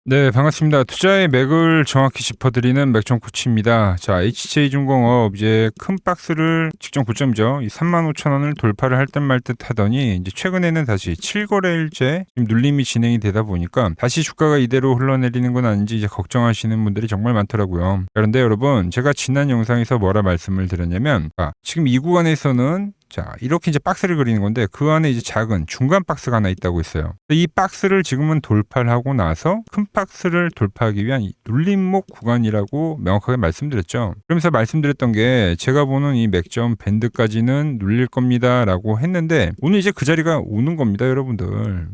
네, 반갑습니다. 투자의 맥을 정확히 짚어드리는 맥정 코치입니다. 자, HJ중공업 이제 큰 박스를 직전 고점이죠. 이 35,000원을 돌파를 할 듯 말 듯 하더니 이제 최근에는 다시 7거래일째 눌림이 진행이 되다 보니까 다시 주가가 이대로 흘러내리는 건 아닌지 이제 걱정하시는 분들이 정말 많더라고요. 그런데 여러분, 제가 지난 영상에서 뭐라 말씀을 드렸냐면, 지금 이 구간에서는 이렇게 이제 박스를 그리는 건데 그 안에 이제 작은 중간 박스가 하나 있다고 했어요. 이 박스를 지금은 돌파를 하고 나서 큰 박스를 돌파하기 위한 이 눌림목 구간이라고 명확하게 말씀드렸죠. 그러면서 말씀드렸던 게 제가 보는 이 맥점 밴드까지는 눌릴 겁니다라고 했는데 오늘 이제 그 자리가 오는 겁니다, 여러분들.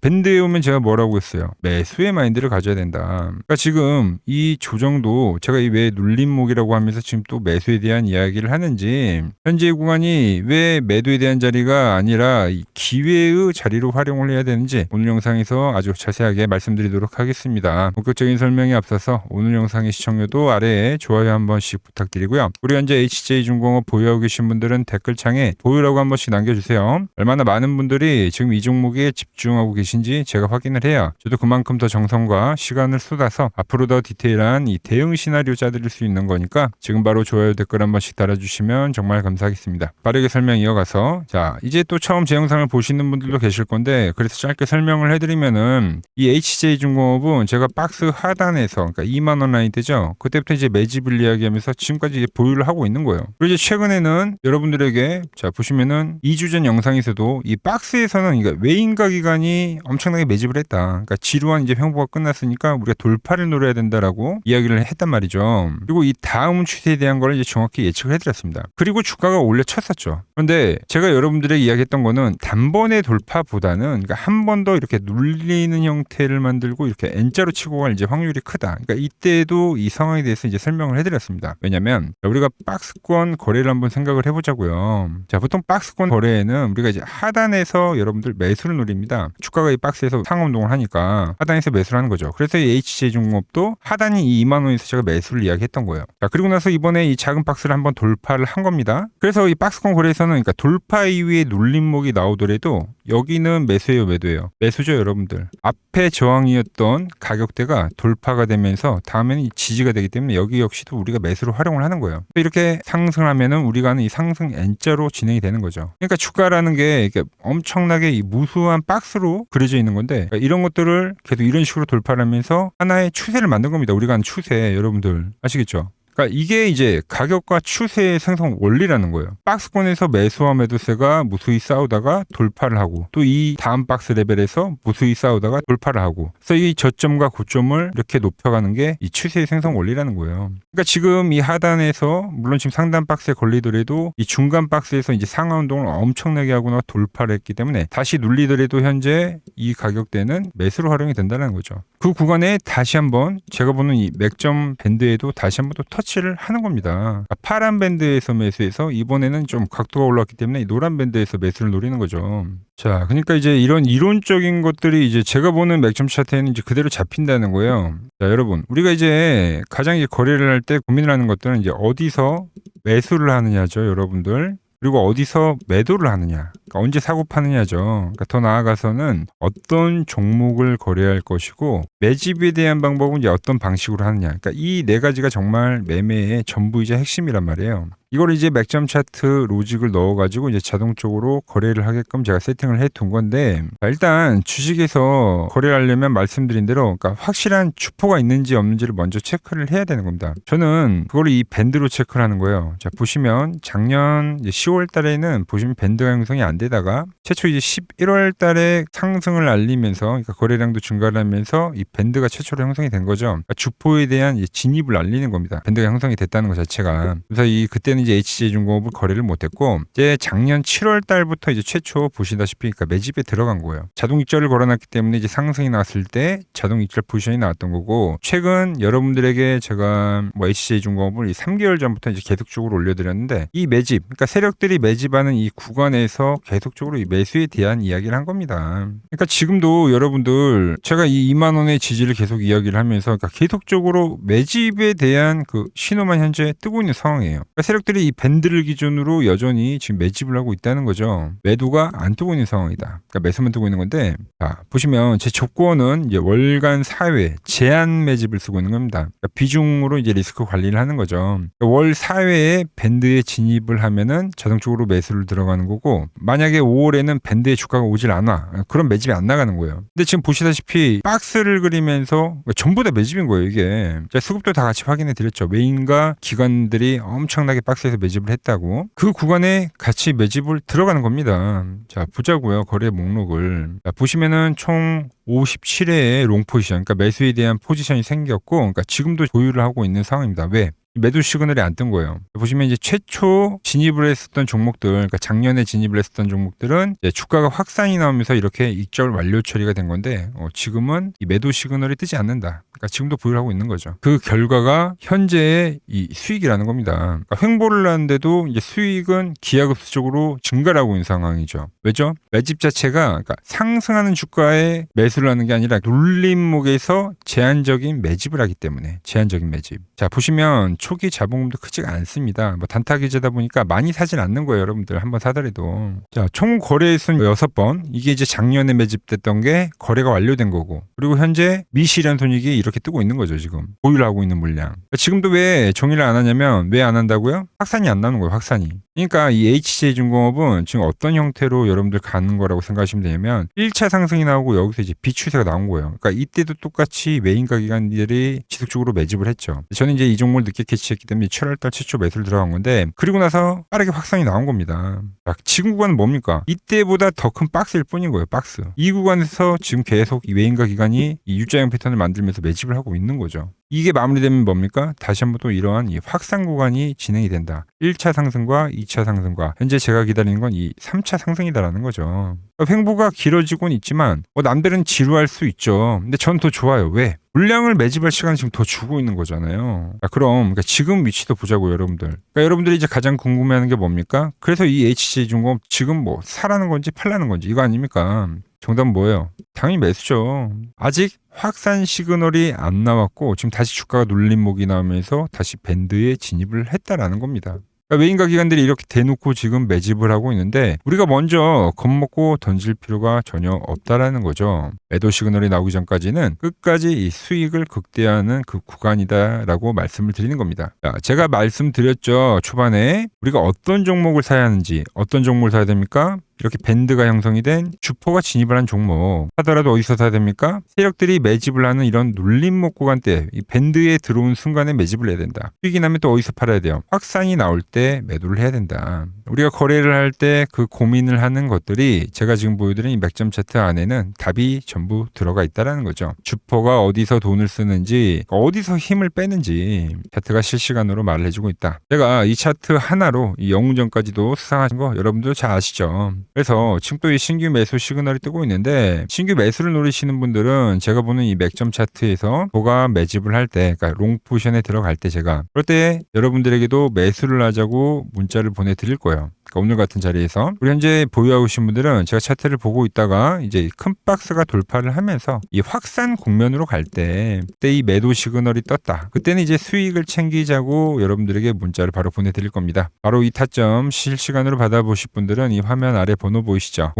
밴드에 오면 제가 뭐라고 했어요? 매수의 마인드를 가져야 된다. 그러니까 지금 이 조정도 제가 이 왜 눌림목이라고 하면서 지금 또 매수에 대한 이야기를 하는지 현재 구간이 왜 매도에 대한 자리가 아니라 이 기회의 자리로 활용을 해야 되는지 오늘 영상에서 아주 자세하게 말씀드리도록 하겠습니다. 본격적인 설명에 앞서서 오늘 영상의 시청료도 아래에 좋아요 한 번씩 부탁드리고요. 우리 현재 HJ중공업 보유하고 계신 분들은 댓글창에 보유라고 한 번씩 남겨주세요. 얼마나 많은 분들이 지금 이 종목에 집중하고 계신지 제가 확인을 해야 저도 그만큼 더 정성과 시간을 쏟아서 앞으로 더 디테일한 이 대응 시나리오 짜드릴 수 있는 거니까 지금 바로 좋아요 댓글 한 번씩 달아주시면 정말 감사하겠습니다. 빠르게 설명 이어가서 이제 또 처음 제 영상을 보시는 분들도 계실 건데 그래서 짧게 설명을 해드리면은 이 HJ중공업은 제가 박스 하단에서 그러니까 2만원 라인 되죠. 그때부터 이제 매집을 이야기하면서 지금까지 이제 보유를 하고 있는 거예요. 그리고 이제 최근에는 여러분들에게 보시면은 2주 전 영상에서도 이 박스에서는 그러니까 외인가 기간이 엄청나게 매집을 했다. 그러니까 지루한 이제 횡보가 끝났으니까 우리가 돌파를 노려야 된다라고 이야기를 했단 말이죠. 그리고 이 다음 추세에 대한 걸 이제 정확히 예측을 해드렸습니다. 그리고 주가가 올려쳤었죠. 그런데 제가 여러분들에게 이야기했던 거는 단번에 돌파보다는 그러니까 한 번 더 이렇게 눌리는 형태를 만들고 이렇게 N자로 치고 갈 이제 확률이 크다. 그러니까 이때도 이 상황에 대해서 이제 설명을 해드렸습니다. 왜냐면 우리가 박스권 거래를 한번 생각을 해보자고요. 보통 박스권 거래에는 우리가 이제 하단에서 여러분들 매수를 노립니다. 주가가 이 박스에서 상운동을 하니까 하단에서 매수를 하는 거죠. 그래서 이 HJ중공업도 하단이 이 2만 원에서 제가 매수를 이야기했던 거예요. 그리고 나서 이번에 이 작은 박스를 한번 돌파를 한 겁니다. 그래서 이 박스권 거래에서는 그러니까 돌파 이후에 눌림목이 나오더라도 여기는 매수예요, 매도예요. 매수죠, 여러분들. 앞에 저항이었던 가격대가 돌파가 되면서 다음에는 이 지지가 되기 때문에 여기 역시도 우리가 매수로 활용을 하는 거예요. 이렇게 상승하면은 우리가 하는 이 상승 N자로 진행이 되는 거죠. 그러니까 주가라는 게 엄청나게 이 무수한 박스로 그려져 있는 건데 이런 것들을 계속 이런 식으로 돌파를 하면서 하나의 추세를 만든 겁니다. 우리가 하는 추세, 여러분들 아시겠죠? 그러니까 이게 이제 가격과 추세의 생성 원리라는 거예요. 박스권에서 매수와 매도세가 무수히 싸우다가 돌파를 하고 또 이 다음 박스 레벨에서 무수히 싸우다가 돌파를 하고 그래서 이 저점과 고점을 이렇게 높여가는 게 이 추세의 생성 원리라는 거예요. 그러니까 지금 이 하단에서 물론 지금 상단 박스에 걸리더라도 이 중간 박스에서 이제 상하 운동을 엄청나게 하거나 돌파를 했기 때문에 다시 눌리더라도 현재 이 가격대는 매수로 활용이 된다는 거죠. 그 구간에 다시 한번 제가 보는 이 맥점 밴드에도 다시 한번 또 터치를 하는 겁니다. 파란 밴드에서 매수해서 이번에는 좀 각도가 올라왔기 때문에 이 노란 밴드에서 매수를 노리는 거죠. 그러니까 이제 이런 이론적인 것들이 이제 제가 보는 맥점 차트에는 이제 그대로 잡힌다는 거예요. 여러분, 우리가 이제 가장 이제 거래를 할 때 고민을 하는 것들은 이제 어디서 매수를 하느냐죠, 여러분들. 그리고 어디서 매도를 하느냐, 그러니까 언제 사고 파느냐죠. 그러니까 더 나아가서는 어떤 종목을 거래할 것이고 매집에 대한 방법은 이제 어떤 방식으로 하느냐. 그러니까 이 네 가지가 정말 매매의 전부이자 핵심이란 말이에요. 이걸 이제 맥점 차트 로직을 넣어가지고 이제 자동적으로 거래를 하게끔 제가 세팅을 해둔 건데 일단 주식에서 거래를 하려면 말씀드린 대로 그러니까 확실한 주포가 있는지 없는지를 먼저 체크를 해야 되는 겁니다. 저는 그거를 이 밴드로 체크를 하는 거예요. 보시면 작년 10월 달에는 보시면 밴드가 형성이 안 되다가 최초 이제 11월 달에 상승을 알리면서 그러니까 거래량도 증가를 하면서 이 밴드가 최초로 형성이 된 거죠. 그러니까 주포에 대한 진입을 알리는 겁니다. 밴드가 형성이 됐다는 것 자체가. 그래서 그때는 이제 HJ중공업을 거래를 못했고 이제 작년 7월 달부터 이제 최초 보시다시피 그러니까 매집에 들어간 거예요. 자동 익절을 걸어놨기 때문에 이제 상승이 나왔을 때 자동 익절 포지션이 나왔던 거고 최근 여러분들에게 제가 HJ중공업을 3개월 전부터 이제 계속적으로 올려드렸는데 이 매집, 그러니까 세력들이 매집하는 이 구간에서 계속적으로 이 매수에 대한 이야기를 한 겁니다. 그러니까 지금도 여러분들 제가 이 2만 원의 지지를 계속 이야기를 하면서 그러니까 계속적으로 매집에 대한 그 신호만 현재 뜨고 있는 상황이에요. 그러니까 세력들이 세력들이 이 밴드를 기준으로 여전히 지금 매집을 하고 있다는 거죠. 매도가 안 뜨고 있는 상황이다. 그러니까 매수만 뜨고 있는 건데, 자, 보시면 제 조건은 이제 월간 4회 제한 매집을 쓰고 있는 겁니다. 그러니까 비중으로 이제 리스크 관리를 하는 거죠. 그러니까 월 4회에 밴드에 진입을 하면은 자동적으로 매수를 들어가는 거고, 만약에 5월에는 밴드에 주가가 오질 않아. 그럼 매집이 안 나가는 거예요. 근데 지금 보시다시피 박스를 그리면서 전부 다 매집인 거예요, 이게. 자, 수급도 다 같이 확인해 드렸죠. 외인과 기관들이 엄청나게 박스에서 매집을 했다고. 그 구간에 같이 매집을 들어가는 겁니다. 자, 보자고요. 거래 목록을. 자, 보시면은 총 57회의 롱 포지션, 그러니까 매수에 대한 포지션이 생겼고, 그러니까 지금도 보유를 하고 있는 상황입니다. 왜? 매도 시그널이 안 뜬 거예요. 보시면 이제 최초 진입을 했었던 종목들, 그러니까 작년에 진입을 했었던 종목들은 이제 주가가 확산이 나오면서 이렇게 익절 완료 처리가 된 건데, 지금은 이 매도 시그널이 뜨지 않는다. 그러니까 지금도 보유를 하고 있는 거죠. 그 결과가 현재의 이 수익이라는 겁니다. 그러니까 횡보를 하는데도 이제 수익은 기하급수적으로 증가를 하고 있는 상황이죠. 왜죠? 매집 자체가 그러니까 상승하는 주가에 매수를 하는 게 아니라 눌림목에서 제한적인 매집을 하기 때문에 제한적인 매집. 자, 보시면 초기 자본금도 크지가 않습니다. 뭐 단타 기제다 보니까 많이 사진 않는 거예요, 여러분들. 한번 사더라도. 자, 총 거래 수는 6번. 이게 이제 작년에 매집됐던 게 거래가 완료된 거고. 그리고 현재 미실현 손익이 이렇게 뜨고 있는 거죠, 지금. 보유를 하고 있는 물량. 그러니까 지금도 왜 정리를 안 하냐면 왜 안 한다고요? 확산이 안 나는 거예요, 확산이. 그러니까 이 HJ중공업은 지금 어떤 형태로 여러분들 가는 거라고 생각하시면 되냐면 1차 상승이 나오고 여기서 이제 비추세가 나온 거예요. 그러니까 이때도 똑같이 메인가 기관들이 지속적으로 매집을 했죠. 저는 이제 이 종목을 늦게 캐치했기 때문에 7월달 최초 매수를 들어간 건데 그리고 나서 빠르게 확산이 나온 겁니다. 자, 지금 구간은 뭡니까? 이때보다 더 큰 박스일 뿐인 거예요. 박스. 이 구간에서 지금 계속 이 메인가 기관이 이 U자형 패턴을 만들면서 매집을 하고 있는 거죠. 이게 마무리되면 뭡니까? 다시 한번 또 이러한 이 확산 구간이 진행이 된다. 1차 상승과 2차 상승과 현재 제가 기다리는 건 이 3차 상승이다라는 거죠. 횡보가 길어지곤 있지만 남들은 지루할 수 있죠. 근데 전 더 좋아요. 왜? 물량을 매집할 시간을 지금 더 주고 있는 거잖아요. 그럼 그러니까 지금 위치도 보자고요, 여러분들. 그러니까 여러분들이 이제 가장 궁금해하는 게 뭡니까? 그래서 이 HJ중공업 지금 뭐 사라는 건지 팔라는 건지 이거 아닙니까? 정답은 뭐예요? 당연히 매수죠. 아직 확산 시그널이 안 나왔고 지금 다시 주가가 눌림목이 나오면서 다시 밴드에 진입을 했다라는 겁니다. 그러니까 외인가 기관들이 이렇게 대놓고 지금 매집을 하고 있는데 우리가 먼저 겁먹고 던질 필요가 전혀 없다라는 거죠. 매도 시그널이 나오기 전까지는 끝까지 이 수익을 극대화하는 그 구간이다라고 말씀을 드리는 겁니다. 자, 제가 말씀드렸죠. 초반에 우리가 어떤 종목을 사야 하는지, 어떤 종목을 사야 됩니까? 이렇게 밴드가 형성이 된 주포가 진입을 한 종목 하더라도 어디서 사야 됩니까? 세력들이 매집을 하는 이런 눌림목 구간대 이 밴드에 들어온 순간에 매집을 해야 된다. 수익이 나면 또 어디서 팔아야 돼요? 확산이 나올 때 매도를 해야 된다. 우리가 거래를 할 때 그 고민을 하는 것들이 제가 지금 보여드린 이 맥점 차트 안에는 답이 전부 들어가 있다라는 거죠. 주포가 어디서 돈을 쓰는지 어디서 힘을 빼는지 차트가 실시간으로 말을 해주고 있다. 제가 이 차트 하나로 이 영웅전까지도 수상하신 거 여러분도 잘 아시죠? 그래서 지금 또 이 신규 매수 시그널이 뜨고 있는데 신규 매수를 노리시는 분들은 제가 보는 이 맥점 차트에서 보가 매집을 할 때 그러니까 롱 포지션에 들어갈 때 제가 그럴 때 여러분들에게도 매수를 하자고 문자를 보내드릴 거예요. 그러니까 오늘 같은 자리에서 우리 현재 보유하고 계신 분들은 제가 차트를 보고 있다가 이제 큰 박스가 돌파를 하면서 이 확산 국면으로 갈 때 그때 이 매도 시그널이 떴다. 그때는 이제 수익을 챙기자고 여러분들에게 문자를 바로 보내드릴 겁니다. 바로 이 타점 실시간으로 받아보실 분들은 이 화면 아래 번호 보이시죠?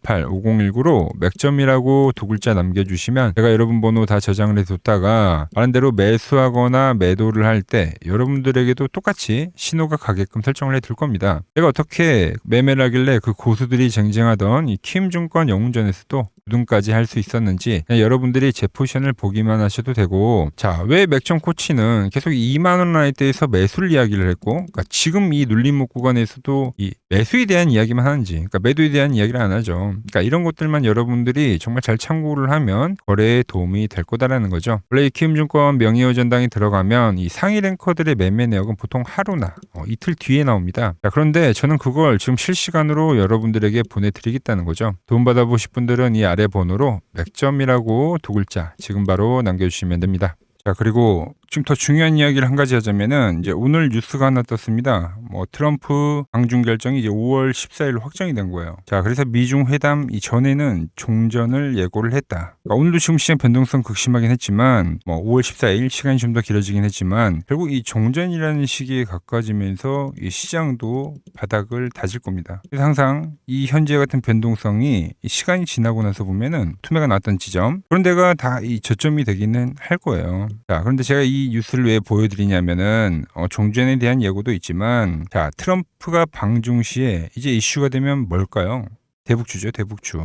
010-6518-5019로 맥점이라고 두 글자 남겨주시면 제가 여러분 번호 다 저장을 해뒀다가 말한 대로 매수하거나 매도를 할 때 여러분들에게도 똑같이 신호가 가게끔 설정을 해둘 겁니다. 제가 어떻게 매매를 하길래 그 고수들이 쟁쟁하던 이 키움증권 영웅전에서도 우등까지 할 수 있었는지 여러분들이 제 포지션을 보기만 하셔도 되고 자, 왜 맥점 코치는 계속 2만원 라인대에서 매수를 이야기를 했고 그러니까 지금 이 눌림목 구간에서도 이 매수에 대한 이야기만 하는지 그러니까 매도에 대한 이야기를 안 하죠. 그러니까 이런 것들만 여러분들이 정말 잘 참고를 하면 거래에 도움이 될 거다라는 거죠. 원래 이 키움증권 명의호 전당이 들어가면 이 상위 랭커들의 매매 내역은 보통 하루나 이틀 뒤에 나옵니다. 자, 그런데 저는 그걸 지금 실시간으로 여러분들에게 보내드리겠다는 거죠. 도움 받아보실 분들은 이 아래 번호로 맥점이라고 두 글자 지금 바로 남겨주시면 됩니다. 자, 그리고 지금 더 중요한 이야기를 한 가지 하자면은 이제 오늘 뉴스가 하나 떴습니다. 트럼프 방중 결정이 이제 5월 14일 확정이 된 거예요. 자, 그래서 미중 회담 이전에는 종전을 예고를 했다. 그러니까 오늘도 지금 시장 변동성 극심하긴 했지만 5월 14일 시간이 좀 더 길어지긴 했지만 결국 이 종전이라는 시기에 가까워지면서 이 시장도 바닥을 다질 겁니다. 그래서 항상 이 현재 같은 변동성이 이 시간이 지나고 나서 보면은 투매가 나왔던 지점 그런 데가 다 이 저점이 되기는 할 거예요. 자, 그런데 제가 이 뉴스를 왜 보여드리냐면은 종전에 대한 예고도 있지만 자, 트럼프가 방중 시에 이제 이슈가 되면 뭘까요? 대북주죠, 대북주.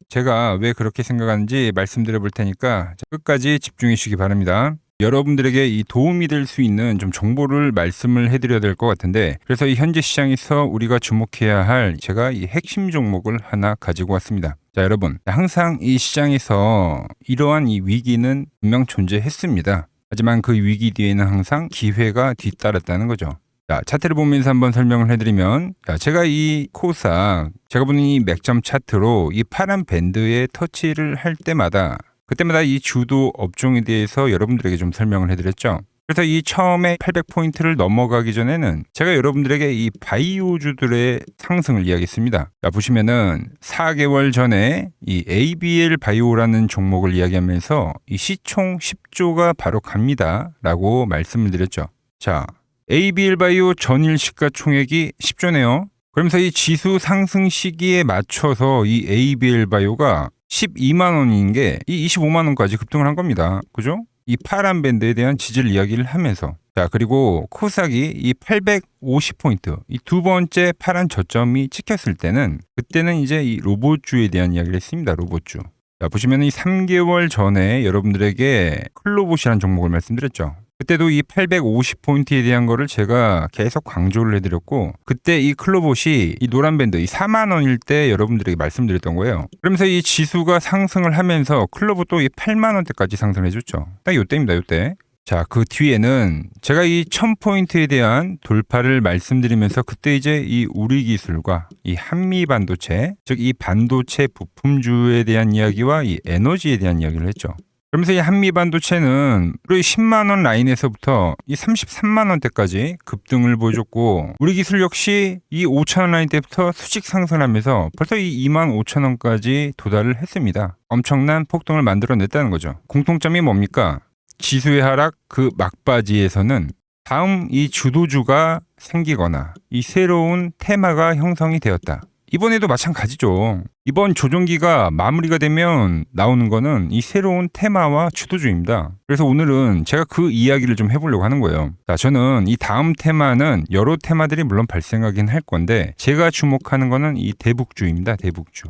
제가 왜 그렇게 생각하는지 말씀드려 볼 테니까 끝까지 집중해 주시기 바랍니다. 여러분들에게 이 도움이 될 수 있는 좀 정보를 말씀을 해드려야 될 것 같은데 그래서 이 현재 시장에서 우리가 주목해야 할 제가 이 핵심 종목을 하나 가지고 왔습니다. 자, 여러분 항상 이 시장에서 이러한 이 위기는 분명 존재했습니다. 하지만 그 위기 뒤에는 항상 기회가 뒤따랐다는 거죠. 자, 차트를 보면서 한번 설명을 해드리면 자, 제가 이 코스닥 제가 보는 이 맥점 차트로 이 파란 밴드에 터치를 할 때마다 그때마다 이 주도 업종에 대해서 여러분들에게 좀 설명을 해드렸죠. 그래서 이 처음에 800포인트를 넘어가기 전에는 제가 여러분들에게 이 바이오주들의 상승을 이야기했습니다. 자, 보시면은 4개월 전에 이 ABL 바이오라는 종목을 이야기하면서 이 시총 10조가 바로 갑니다 라고 말씀을 드렸죠. 자, ABL 바이오 전일 시가총액이 10조네요. 그러면서 이 지수 상승 시기에 맞춰서 이 ABL 바이오가 12만 원인 게 이 25만 원까지 급등을 한 겁니다. 그죠? 이 파란 밴드에 대한 지지를 이야기를 하면서 자, 그리고 코스닥이 이 850포인트 이 두 번째 파란 저점이 찍혔을 때는 그때는 이제 이 로봇주에 대한 이야기를 했습니다. 로봇주. 자, 보시면 이 3개월 전에 여러분들에게 클로봇이라는 종목을 말씀드렸죠. 그때도 이 850포인트에 대한 거를 제가 계속 강조를 해드렸고 그때 이 클로봇이 이 노란 밴드 이 4만 원일 때 여러분들에게 말씀드렸던 거예요. 그러면서 이 지수가 상승을 하면서 클로봇도 이 8만 원대까지 상승해줬죠. 딱 요때입니다. 요때. 자, 그 뒤에는 제가 이 1000포인트에 대한 돌파를 말씀드리면서 그때 이제 이 우리기술과 이 한미반도체 즉 이 반도체 부품주에 대한 이야기와 이 에너지에 대한 이야기를 했죠. 그러면서 이 한미반도체는 우리 10만 원 라인에서부터 이 33만 원대까지 급등을 보여줬고 우리 기술 역시 이 5천 원 라인대부터 수직 상승하면서 벌써 이 2만 5천 원까지 도달을 했습니다. 엄청난 폭등을 만들어냈다는 거죠. 공통점이 뭡니까? 지수의 하락 그 막바지에서는 다음 이 주도주가 생기거나 이 새로운 테마가 형성이 되었다. 이번에도 마찬가지죠. 이번 조정기가 마무리가 되면 나오는 거는 이 새로운 테마와 주도주입니다. 그래서 오늘은 제가 그 이야기를 좀 해보려고 하는 거예요. 자, 저는 이 다음 테마는 여러 테마들이 물론 발생하긴 할 건데 제가 주목하는 거는 이 대북주입니다. 대북주.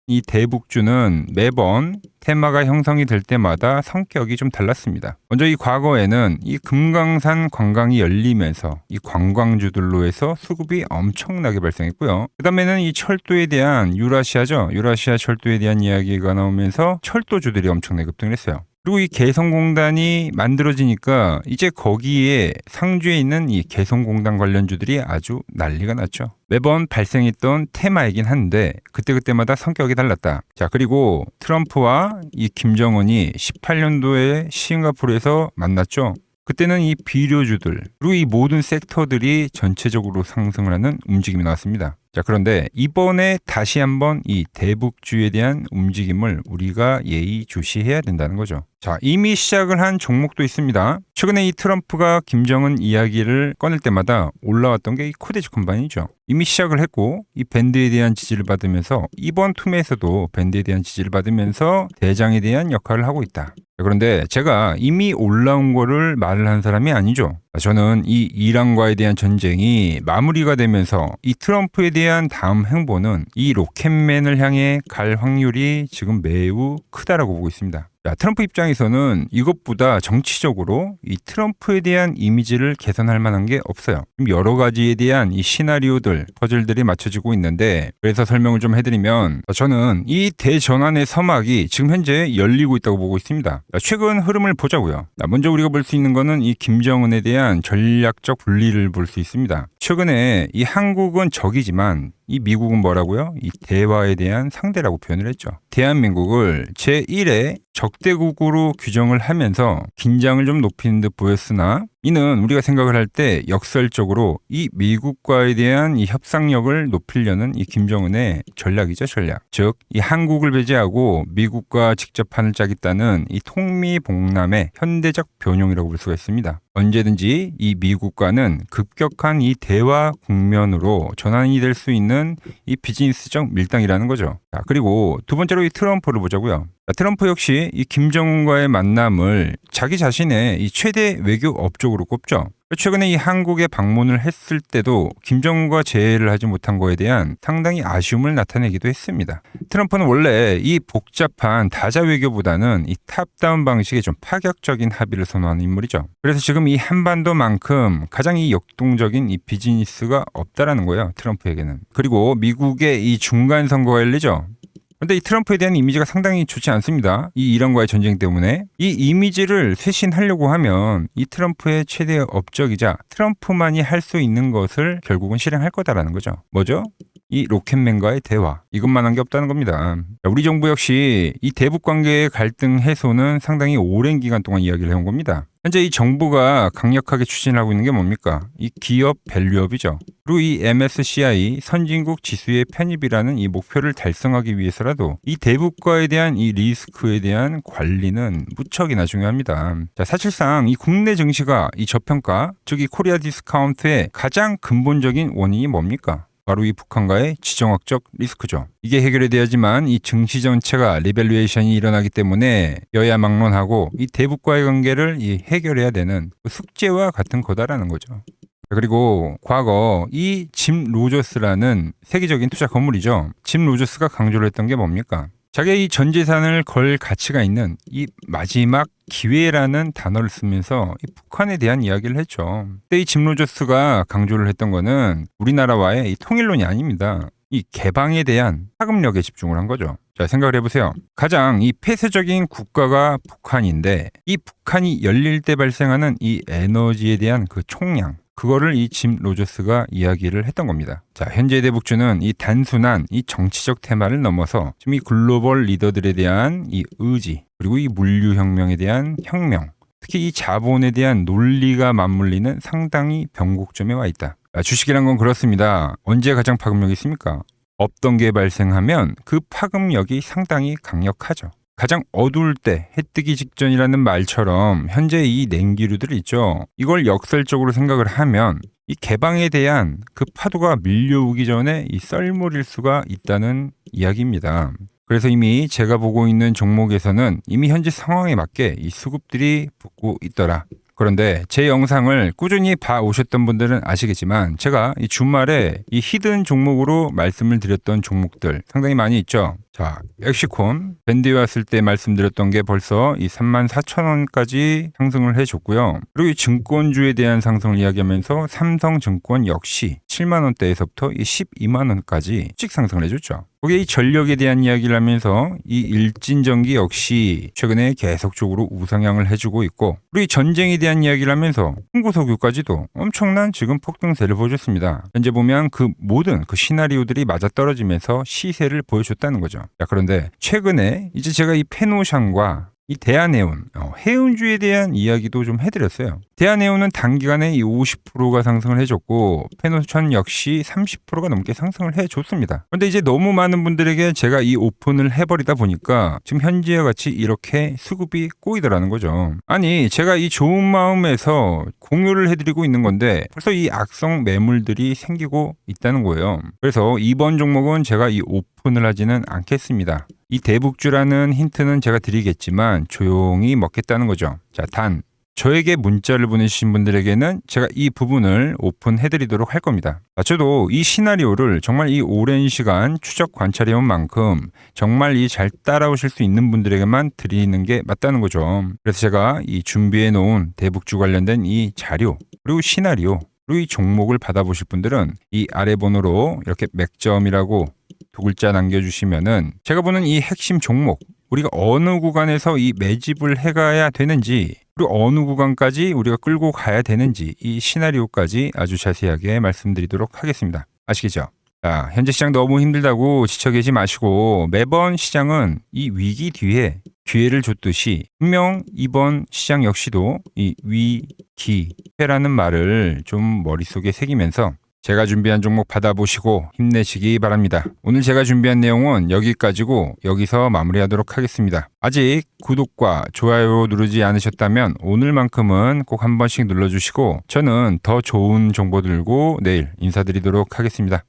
이 대북주는 매번 테마가 형성이 될 때마다 성격이 좀 달랐습니다. 먼저 이 과거에는 이 금강산 관광이 열리면서 이 관광주들로 해서 수급이 엄청나게 발생했고요. 그 다음에는 이 철도에 대한 유라시아죠. 유라시아 철도에 대한 이야기가 나오면서 철도주들이 엄청나게 급등을 했어요. 그리고 이 개성공단이 만들어지니까 이제 거기에 상주에 있는 이 개성공단 관련주들이 아주 난리가 났죠. 매번 발생했던 테마이긴 한데 그때그때마다 성격이 달랐다. 자, 그리고 트럼프와 이 김정은이 18년도에 싱가포르에서 만났죠. 그때는 이 비료주들 그리고 이 모든 섹터들이 전체적으로 상승을 하는 움직임이 나왔습니다. 자, 그런데 이번에 다시 한번 이 대북주에 대한 움직임을 우리가 예의주시해야 된다는 거죠. 자, 이미 시작을 한 종목도 있습니다. 최근에 이 트럼프가 김정은 이야기를 꺼낼 때마다 올라왔던 게 이 코데지 컴바인이죠. 이미 시작을 했고 이 밴드에 대한 지지를 받으면서 이번 투매에서도 밴드에 대한 지지를 받으면서 대장에 대한 역할을 하고 있다. 그런데 제가 이미 올라온 거를 말을 한 사람이 아니죠. 저는 이 이란과에 대한 전쟁이 마무리가 되면서 이 트럼프에 대한 다음 행보는 이 로켓맨을 향해 갈 확률이 지금 매우 크다라고 보고 있습니다. 자, 트럼프 입장에서는 이것보다 정치적으로 이 트럼프에 대한 이미지를 개선할 만한 게 없어요. 여러 가지에 대한 이 시나리오들, 퍼즐들이 맞춰지고 있는데 그래서 설명을 좀 해드리면 저는 이 대전환의 서막이 지금 현재 열리고 있다고 보고 있습니다. 최근 흐름을 보자고요. 먼저 우리가 볼 수 있는 거는 이 김정은에 대한 전략적 분리를 볼 수 있습니다. 최근에 이 한국은 적이지만 이 미국은 뭐라고요? 이 대화에 대한 상대라고 표현을 했죠. 대한민국을 제1의 적대국으로 규정을 하면서 긴장을 좀 높이는 듯 보였으나 이는 우리가 생각을 할 때 역설적으로 이 미국과에 대한 이 협상력을 높이려는 이 김정은의 전략이죠, 전략. 즉, 이 한국을 배제하고 미국과 직접 판을 짜겠다는 이 통미봉남의 현대적 변형이라고 볼 수가 있습니다. 언제든지 이 미국과는 급격한 이 대화 국면으로 전환이 될 수 있는 이 비즈니스적 밀당이라는 거죠. 자, 그리고 두 번째로 이 트럼프를 보자고요. 트럼프 역시 이 김정은과의 만남을 자기 자신의 이 최대 외교 업적으로 꼽죠. 최근에 이 한국에 방문을 했을 때도 김정은과 재회를 하지 못한 거에 대한 상당히 아쉬움을 나타내기도 했습니다. 트럼프는 원래 이 복잡한 다자 외교보다는 이 탑다운 방식의 좀 파격적인 합의를 선호하는 인물이죠. 그래서 지금 이 한반도만큼 가장 이 역동적인 이 비즈니스가 없다라는 거예요, 트럼프에게는. 그리고 미국의 이 중간 선거가 열리죠. 근데 이 트럼프에 대한 이미지가 상당히 좋지 않습니다. 이 이란과의 전쟁 때문에. 이 이미지를 쇄신하려고 하면 이 트럼프의 최대 업적이자 트럼프만이 할 수 있는 것을 결국은 실행할 거다라는 거죠. 뭐죠? 이 로켓맨과의 대화. 이것만 한 게 없다는 겁니다. 우리 정부 역시 이 대북 관계의 갈등 해소는 상당히 오랜 기간 동안 이야기를 해온 겁니다. 현재 이 정부가 강력하게 추진하고 있는 게 뭡니까? 이 기업 밸류업이죠. 그리고 이 MSCI 선진국 지수의 편입이라는 이 목표를 달성하기 위해서라도 이 대북과에 대한 이 리스크에 대한 관리는 무척이나 중요합니다. 자, 사실상 이 국내 증시가 이 저평가, 즉 이 코리아 디스카운트의 가장 근본적인 원인이 뭡니까? 바로 이 북한과의 지정학적 리스크죠. 이게 해결이 돼야지만 이 증시 전체가 리밸류에이션이 일어나기 때문에 여야 막론하고 이 대북과의 관계를 이 해결해야 되는 숙제와 같은 거다라는 거죠. 그리고 과거 이 짐 로저스라는 세계적인 투자 건물이죠. 짐 로저스가 강조를 했던 게 뭡니까? 자기의 이 전 재산을 걸 가치가 있는 이 마지막 기회라는 단어를 쓰면서 이 북한에 대한 이야기를 했죠. 그때 이 짐 로저스가 강조를 했던 거는 우리나라와의 이 통일론이 아닙니다. 이 개방에 대한 파급력에 집중을 한 거죠. 자, 생각을 해보세요. 가장 이 폐쇄적인 국가가 북한인데 이 북한이 열릴 때 발생하는 이 에너지에 대한 그 총량, 그거를 이 짐 로저스가 이야기를 했던 겁니다. 자, 현재 대북주는 이 단순한 이 정치적 테마를 넘어서 지금 이 글로벌 리더들에 대한 이 의지, 그리고 이 물류혁명에 대한 혁명, 특히 이 자본에 대한 논리가 맞물리는 상당히 변곡점에 와 있다. 주식이란 건 그렇습니다. 언제 가장 파급력이 있습니까? 없던 게 발생하면 그 파급력이 상당히 강력하죠. 가장 어두울 때 해 뜨기 직전이라는 말처럼 현재 이 냉기류들 있죠. 이걸 역설적으로 생각을 하면 이 개방에 대한 그 파도가 밀려오기 전에 이 썰물일 수가 있다는 이야기입니다. 그래서 이미 제가 보고 있는 종목에서는 이미 현재 상황에 맞게 이 수급들이 붙고 있더라. 그런데 제 영상을 꾸준히 봐오셨던 분들은 아시겠지만 제가 이 주말에 이 히든 종목으로 말씀을 드렸던 종목들 상당히 많이 있죠. 자, 엑시콘 밴드에 왔을 때 말씀드렸던 게 벌써 이 34,000원까지 상승을 해줬고요. 그리고 이 증권주에 대한 상승을 이야기하면서 삼성증권 역시 7만원대에서부터 이 12만원까지 씩 상승을 해줬죠. 거기에 이 전력에 대한 이야기를 하면서 이 일진전기 역시 최근에 계속적으로 우상향을 해주고 있고, 그리고 이 전쟁에 대한 이야기를 하면서 홍보석유까지도 엄청난 지금 폭등세를 보여줬습니다. 현재 보면 그 모든 그 시나리오들이 맞아떨어지면서 시세를 보여줬다는 거죠. 자, 그런데 최근에 이제 제가 이 페노샹과 이 대한해운, 해운주에 대한 이야기도 좀 해드렸어요. 대한해운은 단기간에 이 50%가 상승을 해줬고 페노션 역시 30%가 넘게 상승을 해줬습니다. 그런데 이제 너무 많은 분들에게 제가 이 오픈을 해버리다 보니까 지금 현재와 같이 이렇게 수급이 꼬이더라는 거죠. 아니, 제가 이 좋은 마음에서 공유를 해드리고 있는 건데 벌써 이 악성 매물들이 생기고 있다는 거예요. 그래서 이번 종목은 제가 이 오픈을 하지는 않겠습니다. 이 대북주라는 힌트는 제가 드리겠지만 조용히 먹겠다는 거죠. 자, 단 저에게 문자를 보내주신 분들에게는 제가 이 부분을 오픈해드리도록 할 겁니다. 저도 이 시나리오를 정말 이 오랜 시간 추적 관찰해온 만큼 정말 이 잘 따라오실 수 있는 분들에게만 드리는 게 맞다는 거죠. 그래서 제가 이 준비해놓은 대북주 관련된 이 자료, 그리고 시나리오, 그리고 이 종목을 받아보실 분들은 이 아래 번호로 이렇게 맥점이라고 두 글자 남겨주시면은 제가 보는 이 핵심 종목, 우리가 어느 구간에서 이 매집을 해가야 되는지, 그리고 어느 구간까지 우리가 끌고 가야 되는지 이 시나리오까지 아주 자세하게 말씀드리도록 하겠습니다. 아시겠죠? 자, 현재 시장 너무 힘들다고 지쳐 계지 마시고 매번 시장은 이 위기 뒤에 기회를 줬듯이 분명 이번 시장 역시도 이 위기회라는 말을 좀 머릿속에 새기면서 제가 준비한 종목 받아보시고 힘내시기 바랍니다. 오늘 제가 준비한 내용은 여기까지고 여기서 마무리하도록 하겠습니다. 아직 구독과 좋아요 누르지 않으셨다면 오늘만큼은 꼭 한 번씩 눌러주시고 저는 더 좋은 정보 들고 내일 인사드리도록 하겠습니다.